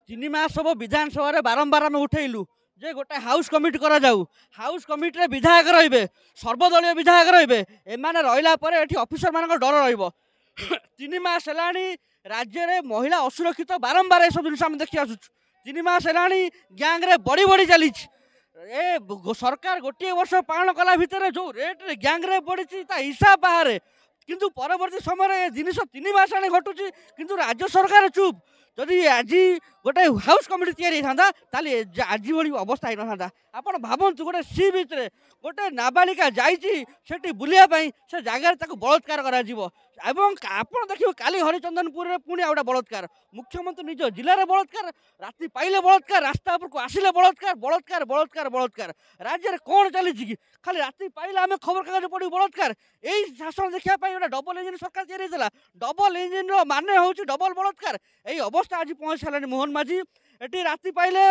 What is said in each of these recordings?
ତିନି ମାସ ହବ ବିଧାନସଭାରେ ବାରମ୍ବାର ଆମେ ଉଠେଇଲୁ ଯେ ଗୋଟେ ହାଉସ୍ କମିଟି କରାଯାଉ। ହାଉସ୍ କମିଟିରେ ବିଧାୟକ ରହିବେ, ସର୍ବଦଳୀୟ ବିଧାୟକ ରହିବେ। ଏମାନେ ରହିଲା ପରେ ଏଠି ଅଫିସରମାନଙ୍କ ଡର ରହିବ। 3 ମାସ ହେଲାଣି ରାଜ୍ୟରେ ମହିଳା ଅସୁରକ୍ଷିତ ବାରମ୍ବାର ଏସବୁ ଜିନିଷ ଆମେ ଦେଖି ଆସୁଛୁ। 3 ମାସ ହେଲାଣି ଗ୍ୟାଙ୍ଗରେ ବଢ଼ି ବଢ଼ି ଚାଲିଛି। ସରକାର ଗୋଟିଏ ବର୍ଷ ପାଳନ କଲା ଭିତରେ ଯେଉଁ ରେଟ୍ରେ ଗ୍ୟାଙ୍ଗରେ ବଢ଼ିଛି ତା ହିସାବ ବାହାରେ। କିନ୍ତୁ ପରବର୍ତ୍ତୀ ସମୟରେ ଏ ଜିନିଷ 3 ମାସ ହେଲାଣି ଘଟୁଛି, କିନ୍ତୁ ରାଜ୍ୟ ସରକାର ଚୁପ୍। ଯଦି ଆଜି ଗୋଟେ ହାଉସ୍ କମିଟି ତିଆରି ହେଇଥାନ୍ତା ତାହେଲେ ଆଜି ଭଳି ଅବସ୍ଥା ହେଇନଥାନ୍ତା। ଆପଣ ଭାବନ୍ତୁ, ଗୋଟେ ସି ବିଚ୍ରେ ଗୋଟେ ନାବାଳିକା ଯାଇଛି ସେଠି ବୁଲିବା ପାଇଁ, ସେ ଜାଗାରେ ତାକୁ ବଳାତ୍କାର କରାଯିବ। ଏବଂ ଆପଣ ଦେଖିବେ କାଲି ହରିଚନ୍ଦନପୁରରେ ପୁଣି ଆଉ ଗୋଟେ ବଳାତ୍କାର। ମୁଖ୍ୟମନ୍ତ୍ରୀ ନିଜ ଜିଲ୍ଲାରେ ବଳାତ୍କାର, ରାତି ପାଇଲେ ବଳାତ୍କାର, ରାସ୍ତା ଉପରକୁ ଆସିଲେ ବଳାତ୍କାର, ବଳାତ୍କାର ବଳାତ୍କାର ବଳାତ୍କାର। ରାଜ୍ୟରେ କ'ଣ ଚାଲିଛି କି? ଖାଲି ରାତି ପାଇଲେ ଆମେ ଖବରକାଗଜ ପଢ଼ିବୁ ବଳାତ୍କାର। ଏଇ ଶାସନ ଦେଖିବା ପାଇଁ ଗୋଟେ ଡବଲ ଇଞ୍ଜିନ୍ ସରକାର ତିଆରି ହେଇଥିଲା। ଡବଲ ଇଞ୍ଜିନ୍ର ମାନେ ହେଉଛି ଡବଲ ବଳାତ୍କାର। ଏଇ ଅବସ୍ଥା ଆଜି ପହଞ୍ଚି ସାରିଲାଣି ମୋହନ ମାଝି। ଏଠି ରାତି ପାଇଲେ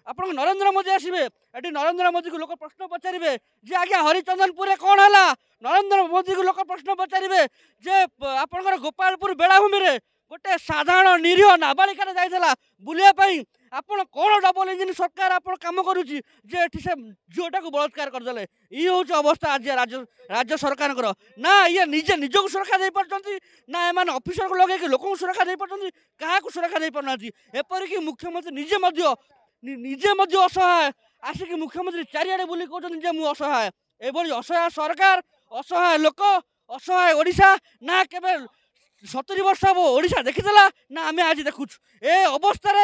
ଆପଣଙ୍କ ନରେନ୍ଦ୍ର ମୋଦି ଆସିବେ। ଏଠି ନରେନ୍ଦ୍ର ମୋଦିକୁ ଲୋକ ପ୍ରଶ୍ନ ପଚାରିବେ ଯେ ଆଜ୍ଞା ହରିଚନ୍ଦନପୁରରେ କ'ଣ ହେଲା। ନରେନ୍ଦ୍ର ମୋଦିକୁ ଲୋକ ପ୍ରଶ୍ନ ପଚାରିବେ ଯେ ଆପଣଙ୍କର ଗୋପାଳପୁର ବେଳାଭୂମିରେ ଗୋଟେ ସାଧାରଣ ନିରୀହ ନାବାଳିକାରେ ଯାଇଥିଲା ବୁଲିବା ପାଇଁ। ଆପଣ କ'ଣ ଡବଲ ଇଞ୍ଜିନ୍ ସରକାର ଆପଣ କାମ କରୁଛି ଯେ ଏଠି ସେ ଝିଅଟାକୁ ବଳାତ୍କାର କରିଦେଲେ। ଇଏ ହେଉଛି ଅବସ୍ଥା ଆଜି ରାଜ୍ୟ ସରକାରଙ୍କର। ନା ଇଏ ନିଜକୁ ସୁରକ୍ଷା ଦେଇପାରୁଛନ୍ତି, ନା ଏମାନେ ଅଫିସରକୁ ଲଗେଇକି ଲୋକଙ୍କୁ ସୁରକ୍ଷା ଦେଇପାରୁଛନ୍ତି, କାହାକୁ ସୁରକ୍ଷା ଦେଇପାରୁନାହାନ୍ତି। ଏପରିକି ମୁଖ୍ୟମନ୍ତ୍ରୀ ନିଜେ ମଧ୍ୟ ଅସହାୟ। ଆସିକି ମୁଖ୍ୟମନ୍ତ୍ରୀ ଚାରିଆଡ଼େ ବୁଲି କହୁଛନ୍ତି ଯେ ମୁଁ ଅସହାୟ। ଏଭଳି ଅସହାୟ ସରକାର, ଅସହାୟ ଲୋକ, ଅସହାୟ ଓଡ଼ିଶା ନା କେବେ 70 ବର୍ଷ ହେବ ଓଡ଼ିଶା ଦେଖିଥିଲା, ନା ଆମେ ଆଜି ଦେଖୁଛୁ। ଏ ଅବସ୍ଥାରେ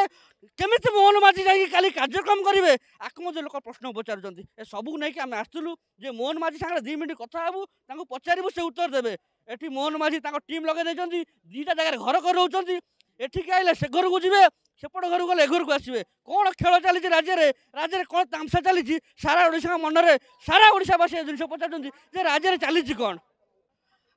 କେମିତି ମୋହନ ମାଝି ଯାଇକି କାଲି କାର୍ଯ୍ୟକ୍ରମ କରିବେ, ଆକୁ ମଧ୍ୟ ଲୋକ ପ୍ରଶ୍ନ ପଚାରୁଛନ୍ତି। ଏ ସବୁକୁ ନେଇକି ଆମେ ଆସିଥିଲୁ ଯେ ମୋହନ ମାଝି ସାଙ୍ଗରେ 2 ମିନିଟ୍ କଥା ହେବୁ, ତାଙ୍କୁ ପଚାରିବୁ, ସେ ଉତ୍ତର ଦେବେ। ଏଠି ମୋହନ ମାଝି ତାଙ୍କ ଟିମ୍ ଲଗାଇ ଦେଇଛନ୍ତି, 2ଟା ଜାଗାରେ ଘର କରି ରହୁଛନ୍ତି। ଏଠିକି ଆଇଲେ ସେ ଘରକୁ ଯିବେ, ସେପଟ ଘରକୁ ଗଲେ ଏ ଘରକୁ ଆସିବେ। କ'ଣ ଖେଳ ଚାଲିଛି ରାଜ୍ୟରେ କ'ଣ ତାମସା ଚାଲିଛି? ସାରା ଓଡ଼ିଶାଙ୍କ ମନରେ, ସାରା ଓଡ଼ିଶାବାସୀ ଏ ଜିନିଷ ପଚାରୁଛନ୍ତି ଯେ ରାଜ୍ୟରେ ଚାଲିଛି କ'ଣ।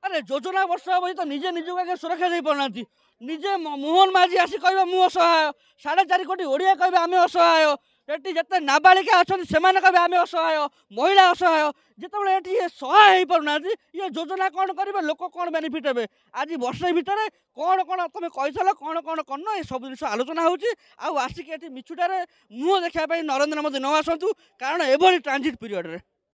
ଆରେ ଯୋଜନା ବର୍ଷ ହେବ ତ ନିଜେ ନିଜକୁ ଆଗେ ସୁରକ୍ଷା ଦେଇପାରୁନାହାନ୍ତି। ନିଜେ ମୋହନ ମାଝି ଆସି କହିବେ ମୁଁ ଅସହାୟ, 4.5 କୋଟି ଓଡ଼ିଆ କହିବେ ଆମେ ଅସହାୟ। ଏଠି ଯେତେ ନାବାଳିକା ଅଛନ୍ତି ସେମାନେ କହିବେ ଆମେ ଅସହାୟ, ମହିଳା ଅସହାୟ। ଯେତେବେଳେ ଏଠି ଇଏ ସହାୟ ହେଇପାରୁନାହାନ୍ତି, ଇଏ ଯୋଜନା କ'ଣ କରିବେ, ଲୋକ କ'ଣ ବେନିଫିଟ୍ ହେବେ? ଆଜି ବର୍ଷେ ଭିତରେ କ'ଣ ତମେ କହିଥିଲ, କ'ଣ କରିନ, ଏସବୁ ଜିନିଷ ଆଲୋଚନା ହେଉଛି। ଆଉ ଆସିକି ଏଠି ମିଛୁଟାରେ ମୁହଁ ଦେଖିବା ପାଇଁ ନରେନ୍ଦ୍ର ମୋଦି ନ ଆସନ୍ତୁ, କାରଣ ଏଭଳି ଟ୍ରାନଜିଟ୍ ପିରିୟଡ଼ରେ